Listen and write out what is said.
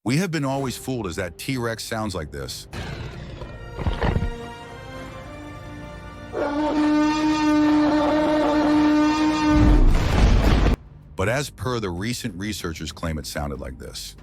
We have been always fooled as that T-Rex sounds like this. But as per the recent researchers claim it sounded like this.